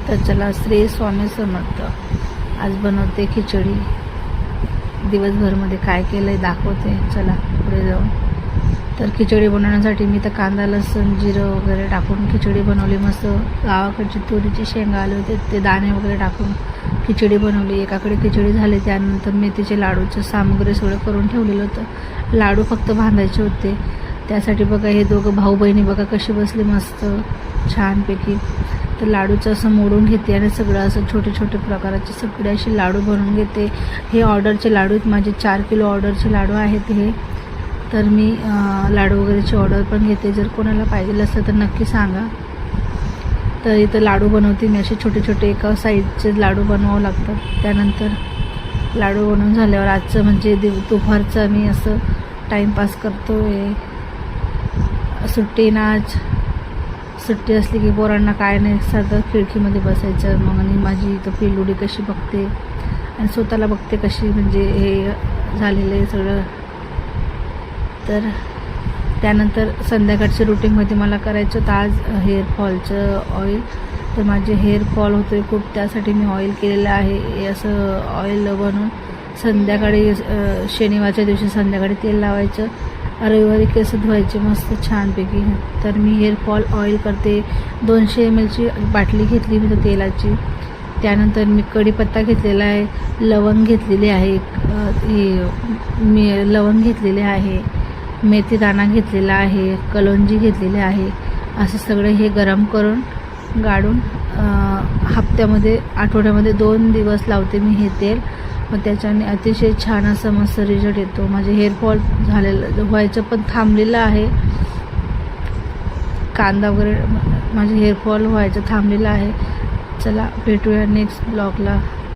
तर चला, श्री स्वामी समर्थ. आज बनवते खिचडी. दिवसभरमध्ये काय केलं आहे दाखवते. चला पुढे जाऊ. तर खिचडी बनवण्यासाठी मी तर कांदा, लसूण, जिरं वगैरे टाकून खिचडी बनवली. मस्त गावाकडची तुरीची शेंगा आले होते, ते दाणे वगैरे टाकून खिचडी बनवली. एकाकडे खिचडी झाली. त्यानंतर मेथीचे लाडूचं सामुग्री सगळं करून ठेवलेलं होतं. लाडू फक्त बांधायचे होते. त्यासाठी बघा हे दोघं भाऊ बहिणी बघा कशी बसले मस्त छानपैकी. तर लाडूचं असं मोडून घेते आणि सगळं असं छोटे छोटे प्रकाराचे सगळे असे लाडू बनवून घेते. हे ऑर्डरचे लाडू आहेत माझे. 4 किलो ऑर्डरचे लाडू आहेत हे. तर मी लाडू वगैरेची ऑर्डर पण घेते. जर कोणाला पाहिजे असलं तर नक्की सांगा. तर इथं लाडू बनवते मी. असे छोटे छोटे एका साईजचे लाडू बनवावं लागतात. त्यानंतर लाडू बनवून झाल्यावर आजचं म्हणजे दुपारचं मी असं टाईमपास करतो आहे. सुट्टी ना आज. सुट्टी असली की पोरांना काय नाही, साधं खिडकीमध्ये बसायचं. मग आणि माझी इथं पिल्लुडी कशी बघते आणि स्वतःला बघते कशी, म्हणजे हे झालेलं आहे सगळं. तर त्यानंतर संध्याकाळच्या रुटीनमध्ये मला करायचं होतं आज हेअरफॉलचं ऑइल. तर माझे हेअरफॉल होतो आहे खूप, त्यासाठी मी ऑइल केलेलं आहे. हे असं ऑइल बनवून संध्याकाळी शनिवारच्या दिवशी संध्याकाळी तेल लावायचं. रविवारी केस धुवायचे मस्त छानपैकी. तर मी हेअरफॉल ऑइल करते. 200 ml ची बाटली घेतली मी तर तेलाची. त्यानंतर मी कढीपत्ता घेतलेला आहे, लवंग घेतलेली आहे, मी लवंग घेतलेले आहे, मेथी दाणा घेतलेला आहे, कलोंजी घेतलेली आहे. असं सगळं हे गरम करून गाळून हप्त्यामध्ये आठवड्यामध्ये 2 दिवस लावते मी हे तेल. मग त्याच्याने अतिशय छान असं मस्त रिझल्ट येतो. माझे हेअरफॉल झालेलं व्हायचं पण थांबलेलं आहे. कांदा वगैरे माझे हेअरफॉल व्हायचं थांबलेलं आहे. चला भेटूया नेक्स्ट ब्लॉगला.